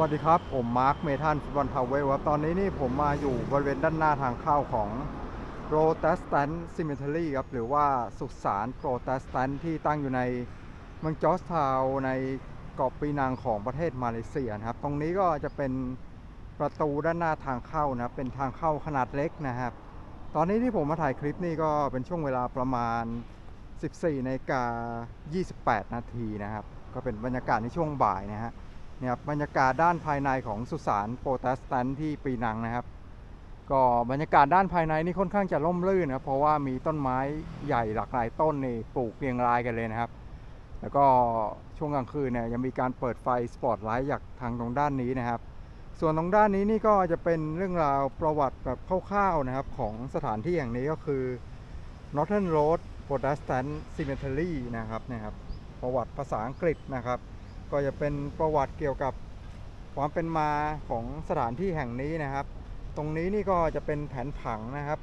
วัสดีครับผมมาร์คเมทันฟุตบอลทาวเวลครับตอนนี้นี่ผมมาอยู่บริเวณด้านหน้าทางเข้าของโปรเตสแตนต์ซิมเมทรีครับหรือว่าสุสานโปรเตสแตนต์ที่ตั้งอยู่ในเมืองจอร์จทาวน์ในเกาะปีนังของประเทศมาเลเซียนะครับตรงนี้ก็จะเป็นประตูด้านหน้าทางเข้านะครับเป็นทางเข้าขนาดเล็กนะครับตอนนี้ที่ผมมาถ่ายคลิปนี่ก็เป็นช่วงเวลาประมาณ14:28 นาทีนะครับก็เป็นบรรยากาศในช่วงบ่ายนะฮะเนี่ยบรรยากาศด้านภายในของสุสานโปรเตสแตนต์ที่ปีนังนะครับก็บรรยากาศด้านภายในนี่ค่อนข้างจะร่มรื่นนะเพราะว่ามีต้นไม้ใหญ่หลากหลายต้นนี่ปลูกเรียงรายกันเลยนะครับแล้วก็ช่วงกลางคืนเนี่ยยังมีการเปิดไฟสปอตไลท์จากทางตรงด้านนี้นะครับส่วนตรงด้านนี้นี่ก็จะเป็นเรื่องราวประวัติแบบคร่าวๆนะครับของสถานที่แห่งนี้ก็คือ Northern Road Protestant Cemetery นะครับประวัติภาษาอังกฤษนะครับก็จะเป็นประวัติเกี่ยวกับความเป็นมาของสถานที่แห่งนี้นะครับตรงนี้นี่ก็จะเป็นแผนผังนะครับ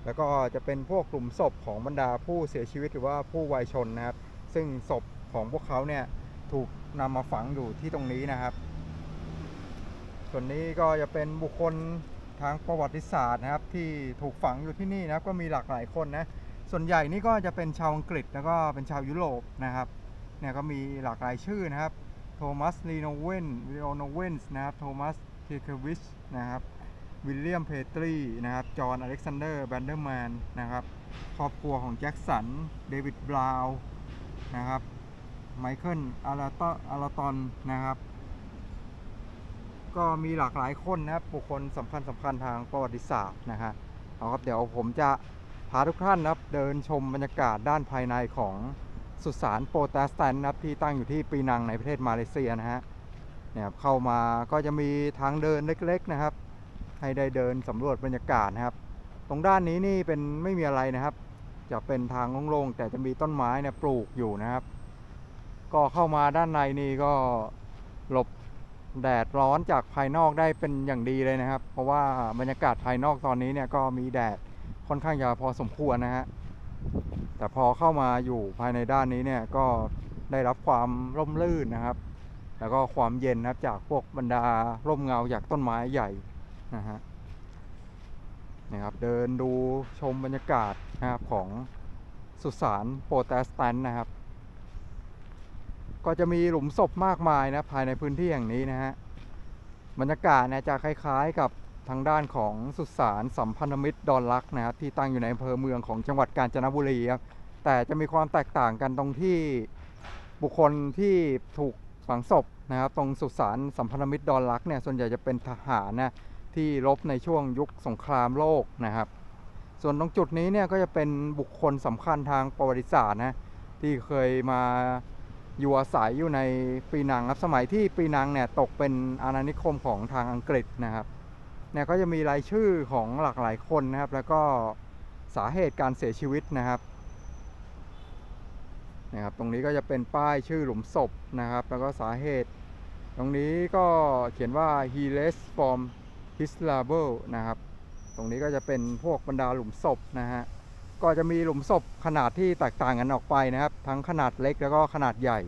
แล้วก็จะเป็นพวกกลุ่มศพของบรรดาผู้เสียชีวิตหรือว่าผู้วัยชนนะครับซึ่งศพของพวกเขาเนี่ยถูกนำมาฝังอยู่ที่ตรงนี้นะครับส่วนนี้ก็จะเป็นบุคคลทางประวัติศาสตร์นะครับที่ถูกฝังอยู่ที่นี่นะครับก็มีหลากหลายคนนะส่วนใหญ่นี่ก็จะเป็นชาวอังกฤษแล้วก็เป็นชาวยุโรปนะครับเนี่ยก็มีหลากหลายชื่อนะครับโทมัสลีโนเวนส์นะครับโทมัสเคเควิชนะครับวิลเลียมเพตรีนะครับจอห์นอเล็กซานเดอร์แบนเดอร์แมนนะครับครอบครัวของแจ็คสันเดวิดบราวน์นะครับไมเคิลอาราตอนนะครับก็มีหลากหลายคนนะครับบุคคลสำคัญทางประวัติศาสตร์นะฮะเอาครับเดี๋ยวผมจะพาทุกท่านนะครับเดินชมบรรยากาศด้านภายในของสุสานโปรเตสแตนต์นะครับที่ตั้งอยู่ที่ปีนังในประเทศมาเลเซียนะฮะเนี่ยเข้ามาก็จะมีทางเดินเล็กๆนะครับให้ได้เดินสำรวจบรรยากาศนะครับตรงด้านนี้นี่เป็นไม่มีอะไรนะครับจะเป็นทางโล่งๆแต่จะมีต้นไม้เนี่ยปลูกอยู่นะครับก็เข้ามาด้านในนี่ก็หลบแดดร้อนจากภายนอกได้เป็นอย่างดีเลยนะครับเพราะว่าบรรยากาศภายนอกตอนนี้เนี่ยก็มีแดดค่อนข้างจะพอสมควรนะฮะแต่พอเข้ามาอยู่ภายในด้านนี้เนี่ยก็ได้รับความร่มรื่นนะครับแล้วก็ความเย็นนะครับจากพวกบรรดาร่มเงาจากต้นไม้ใหญ่นะฮะนะครับเดินดูชมบรรยากาศนะครับของสุสานโปรเตสแตนต์นะครับก็จะมีหลุมศพมากมายนะภายในพื้นที่แห่งนี้นะฮะบรรยากาศเนี่ยจะคล้ายๆกับทางด้านของสุสานสัมพันธมิตรดอนลักนะครับที่ตั้งอยู่ในอำเภอเมืองของจังหวัดกาญจนบุรีครับแต่จะมีความแตกต่างกันตรงที่บุคคลที่ถูกฝังศพนะครับตรงสุสานสัมพันธมิตรดอนลักเนี่ยส่วนใหญ่จะเป็นทหารนะที่รบในช่วงยุคสงครามโลกนะครับส่วนตรงจุดนี้เนี่ยก็จะเป็นบุคคลสำคัญทางประวัติศาสตร์นะที่เคยมาอยู่อาศัยอยู่ในปีนังครับสมัยที่ปีนังเนี่ยตกเป็นอาณานิคมของทางอังกฤษนะครับเนี่ยก็จะมีรายชื่อของหลากหลายคนนะครับแล้วก็สาเหตุการเสียชีวิตนะครับตรงนี้ก็จะเป็นป้ายชื่อหลุมศพนะครับแล้วก็สาเหตุตรงนี้ก็เขียนว่า he left from his label นะครับตรงนี้ก็จะเป็นพวกบรรดาหลุมศพนะฮะก็จะมีหลุมศพขนาดที่แตกต่างกันออกไปนะครับทั้งขนาดเล็กแล้วก็ขนาดใหญ่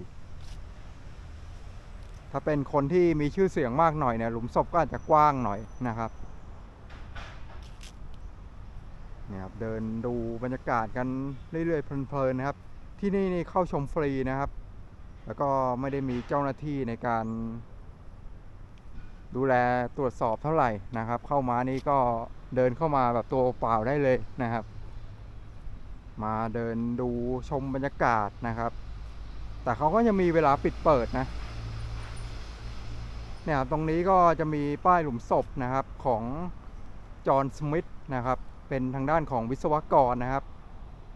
ถ้าเป็นคนที่มีชื่อเสียงมากหน่อยเนี่ยหลุมศพก็อาจจะกว้างหน่อยนะครับเนี่ยครับเดินดูบรรยากาศกันเรื่อยๆเพลินๆนะครับที่นี่เข้าชมฟรีนะครับแล้วก็ไม่ได้มีเจ้าหน้าที่ในการดูแลตรวจสอบเท่าไหร่นะครับเข้ามานี่ก็เดินเข้ามาแบบตัวเปล่าได้เลยนะครับมาเดินดูชมบรรยากาศนะครับแต่เขาก็ยังมีเวลาปิดเปิดนะเนี่ยตรงนี้ก็จะมีป้ายหลุมศพนะครับของจอห์นสมิธนะครับเป็นทางด้านของวิศวกรนะครับ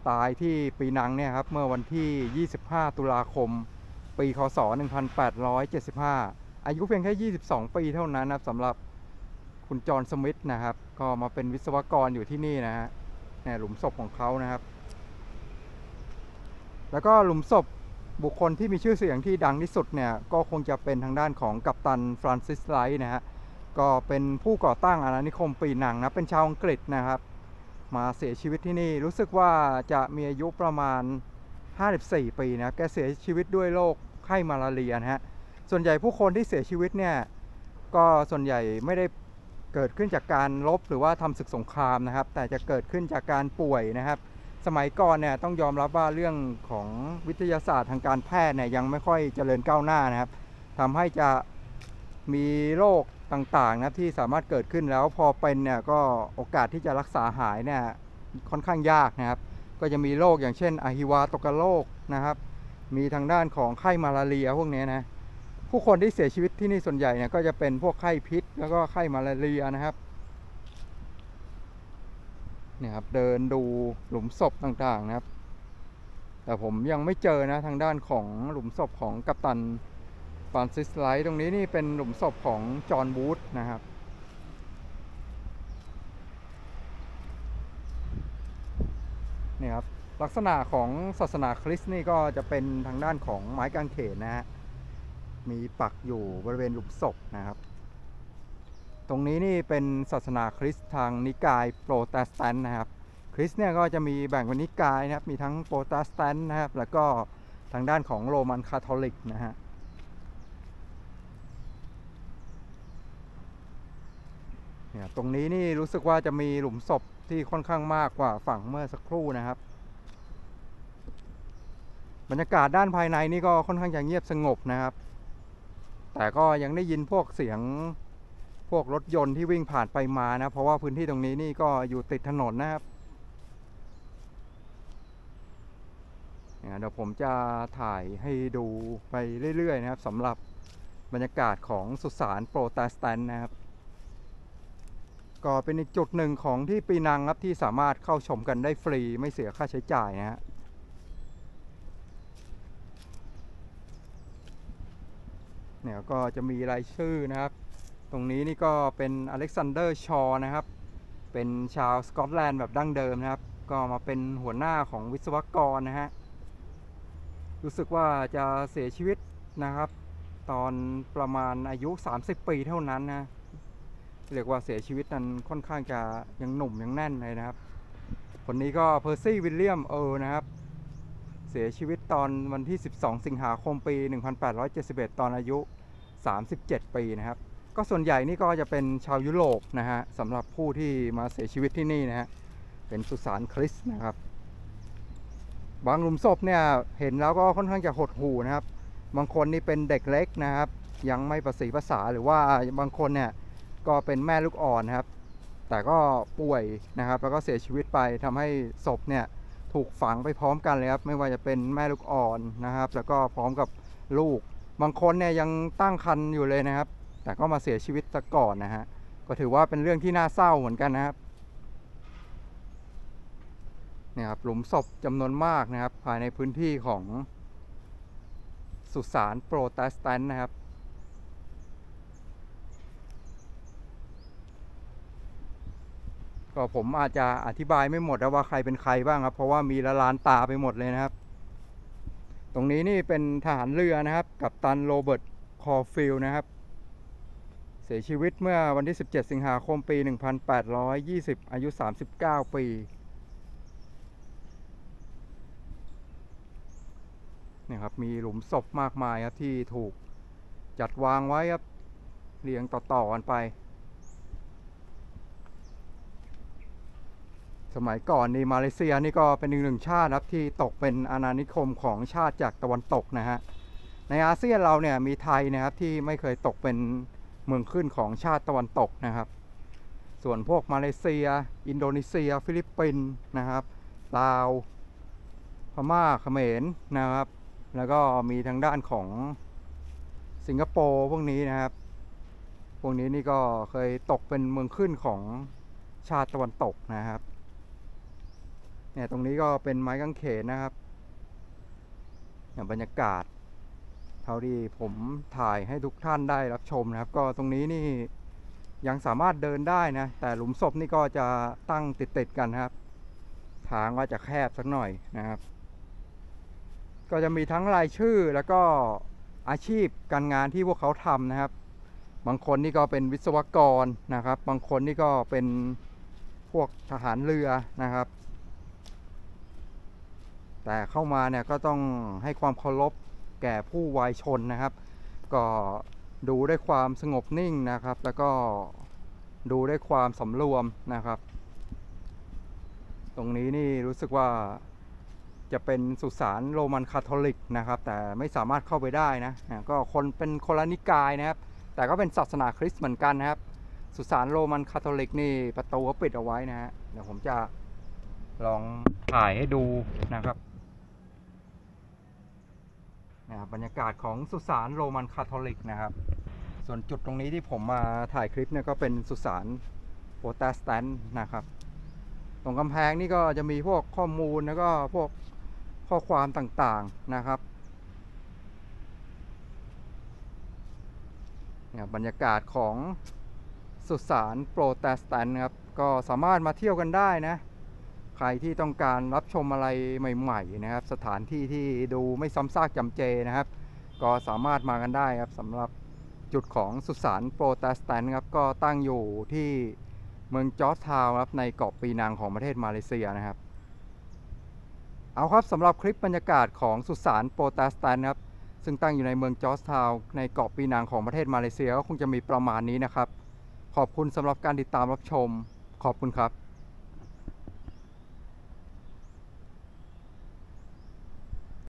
ตายที่ปีนังเนี่ยครับเมื่อวันที่25ตุลาคมปีคศ1875อายุเพียงแค่22ปีเท่านั้นนะครับสำหรับคุณจอห์นสมิธนะครับก็มาเป็นวิศวกรอยู่ที่นี่นะฮะเนี่ยหลุมศพของเขานะครับแล้วก็หลุมศพบุคคลที่มีชื่อเสียงที่ดังที่สุดเนี่ยก็คงจะเป็นทางด้านของกัปตันฟรานซิสไลท์นะฮะก็เป็นผู้ก่อตั้งอาณานิคมปีนังนะเป็นชาวอังกฤษนะครับมาเสียชีวิตที่นี่รู้สึกว่าจะมีอายุประมาณ54ปีนะแกเสียชีวิตด้วยโรคไข้มาลาเรียนะฮะส่วนใหญ่ผู้คนที่เสียชีวิตเนี่ย ก็ส่วนใหญ่ไม่ได้เกิดขึ้นจากการรบหรือว่าทำศึกสงครามนะครับแต่จะเกิดขึ้นจากการป่วยนะครับสมัยก่อนเนี่ยต้องยอมรับว่าเรื่องของวิทยาศาสตร์ทางการแพทย์เนี่ยยังไม่ค่อยเจริญก้าวหน้านะครับทำให้จะมีโรคต่างๆนะที่สามารถเกิดขึ้นแล้วพอเป็นเนี่ยก็โอกาสที่จะรักษาหายเนี่ยค่อนข้างยากนะครับก็จะมีโรคอย่างเช่นอหิวาตกโรคนะครับมีทางด้านของไข้มาลาเรียพวกนี้นะผู้คนที่เสียชีวิตที่นี่ส่วนใหญ่เนี่ยก็จะเป็นพวกไข้พิษแล้วก็ไข้มาลาเรียนะครับเนี่ยครับเดินดูหลุมศพต่างๆนะครับแต่ผมยังไม่เจอนะทางด้านของหลุมศพของกัปตันฟรานซิสไลท์ตรงนี้นี่เป็นหลุมศพของจอห์นวูดนะครับเนี่ยครับลักษณะของศาสนาคริสต์นี่ก็จะเป็นทางด้านของไม้กางเขนนะฮะมีปักอยู่บริเวณหลุมศพนะครับตรงนี้นี่เป็นศาสนาคริสต์ทางนิกายโปรเตสแตนต์นะครับคริสต์เนี่ยก็จะมีแบ่งเป็นนิกายนะครับมีทั้งโปรเตสแตนต์นะครับแล้วก็ทางด้านของโรมันคาทอลิกนะฮะเนี่ยตรงนี้นี่รู้สึกว่าจะมีหลุมศพที่ค่อนข้างมากกว่าฝั่งเมื่อสักครู่นะครับบรรยากาศด้านภายในนี่ก็ค่อนข้างจะเงียบสงบนะครับแต่ก็ยังได้ยินพวกเสียงพวกรถยนต์ที่วิ่งผ่านไปมานะเพราะว่าพื้นที่ตรงนี้นี่ก็อยู่ติดถนนนะครับเดี๋ยวผมจะถ่ายให้ดูไปเรื่อยๆนะครับสำหรับบรรยากาศของสุสานโปรเตสแตนต์นะครับก็เป็นอีกจุดหนึ่งของที่ปีนังครับที่สามารถเข้าชมกันได้ฟรีไม่เสียค่าใช้จ่ายนะฮะเนี่ยก็จะมีรายชื่อนะครับตรงนี้นี่ก็เป็นอเล็กซานเดอร์ชอว์นะครับเป็นชาวสกอตแลนด์แบบดั้งเดิมนะครับก็มาเป็นหัวหน้าของวิศวกรนะฮะรู้สึกว่าจะเสียชีวิตนะครับตอนประมาณอายุ30 ปีเท่านั้นนะเรียกว่าเสียชีวิตนั้นค่อนข้างจะยังหนุ่มยังแน่นเลยนะครับคนนี้ก็เพอร์ซี่วิลเลียมนะครับเสียชีวิตตอนวันที่12 สิงหาคมปี 1871 ตอนอายุ37 ปีนะครับก็ส่วนใหญ่นี่ก็จะเป็นชาวยุโรปนะฮะสำหรับผู้ที่มาเสียชีวิตที่นี่นะฮะเป็นสุสานคริสต์นะครับบางหลุมศพเนี่ยเห็นแล้วก็ค่อนข้างจะหดหู่นะครับบางคนนี่เป็นเด็กเล็กนะครับยังไม่ประสีภาษาหรือว่าบางคนเนี่ยก็เป็นแม่ลูกอ่อนนะครับแต่ก็ป่วยนะครับแล้วก็เสียชีวิตไปทำให้ศพเนี่ยถูกฝังไปพร้อมกันเลยครับไม่ว่าจะเป็นแม่ลูกอ่อนนะครับแล้วก็พร้อมกับลูกบางคนเนี่ยยังตั้งครรภ์อยู่เลยนะครับแต่ก็มาเสียชีวิตซะก่อนนะฮะก็ถือว่าเป็นเรื่องที่น่าเศร้าเหมือนกันนะครับเนี่ยครับหลุมศพจำนวนมากนะครับภายในพื้นที่ของสุสานโปรเตสแตนต์นะครับก็ผมอาจจะอธิบายไม่หมดนะว่าใครเป็นใครบ้างครับเพราะว่ามีละลานตาไปหมดเลยนะครับตรงนี้นี่เป็นทหารเรือนะครับกัปตันโรเบิร์ตคอร์ฟิลด์นะครับเสียชีวิตเมื่อวันที่17 สิงหาคมปี 1820 อายุ39 ปีเนี่ยครับมีหลุมศพมากมายครับที่ถูกจัดวางไว้ครับเรียงต่อๆกันไปสมัยก่อนนี่มาเลเซียนี่ก็เป็นอีกหนึ่งชาติครับที่ตกเป็นอาณานิคมของชาติจากตะวันตกนะฮะในอาเซียนเราเนี่ยมีไทยนะครับที่ไม่เคยตกเป็นเมืองขึ้นของชาติตะวันตกนะครับส่วนพวกมาเลเซียอินโดนีเซียฟิลิปปินส์นะครับลาวพม่าเขมรนะครับแล้วก็มีทางด้านของสิงคโปร์พวกนี้นะครับพวกนี้นี่ก็เคยตกเป็นเมืองขึ้นของชาติตะวันตกนะครับเนี่ยตรงนี้ก็เป็นไม้กางเขนนะครับอย่างบรรยากาศเท่าที่ผมถ่ายให้ทุกท่านได้รับชมนะครับก็ตรงนี้นี่ยังสามารถเดินได้นะแต่หลุมศพนี่ก็จะตั้งติดกันครับทางก็จะแคบสักหน่อยนะครับก็จะมีทั้งรายชื่อแล้วก็อาชีพการงานที่พวกเขาทำนะครับบางคนนี่ก็เป็นวิศวกรนะครับบางคนนี่ก็เป็นพวกทหารเรือนะครับแต่เข้ามาเนี่ยก็ต้องให้ความเคารพแก่ผู้วายชนนะครับก็ ดูด้วยความสงบนิ่งนะครับแล้วก็ดูด้วยความสำรวมนะครับตรงนี้นี่รู้สึกว่าจะเป็นสุสานโรมันคาทอลิกนะครับแต่ไม่สามารถเข้าไปได้นะก็คนเป็นคนละนิกายนะครับแต่ก็เป็นศาสนาคริสต์เหมือนกันนะครับสุสานโรมันคาทอลิกนี่ประตูเขาปิดเอาไว้นะฮะเดี๋ยวผมจะลองถ่ายให้ดูนะครับบรรยากาศของสุสานโรมันคาทอลิกนะครับส่วนจุดตรงนี้ที่ผมมาถ่ายคลิปเนี่ยก็เป็นสุสานโปรเตสแตนต์นะครับตรงกำแพงนี่ก็จะมีพวกข้อมูลแล้วก็พวกข้อความต่างๆนะครับบรรยากาศของสุสานโปรเตสแตนต์ครับก็สามารถมาเที่ยวกันได้นะใครที่ต้องการรับชมอะไรใหม่ๆนะครับสถานที่ที่ดูไม่ซ้ำซากจำเจนะครับก็สามารถมากันได้ครับสำหรับจุดของสุสานโปรเตสแตนต์ครับก็ตั้งอยู่ที่เมืองจอร์จทาวน์ครับในเกาะปีนังของประเทศมาเลเซียนะครับเอาครับสำหรับคลิปบรรยากาศของสุสานโปรเตสแตนต์ครับซึ่งตั้งอยู่ในเมืองจอร์จทาวน์ในเกาะปีนังของประเทศมาเลเซียก็คงจะมีประมาณนี้นะครับขอบคุณสำหรับการติดตามรับชมขอบคุณครับ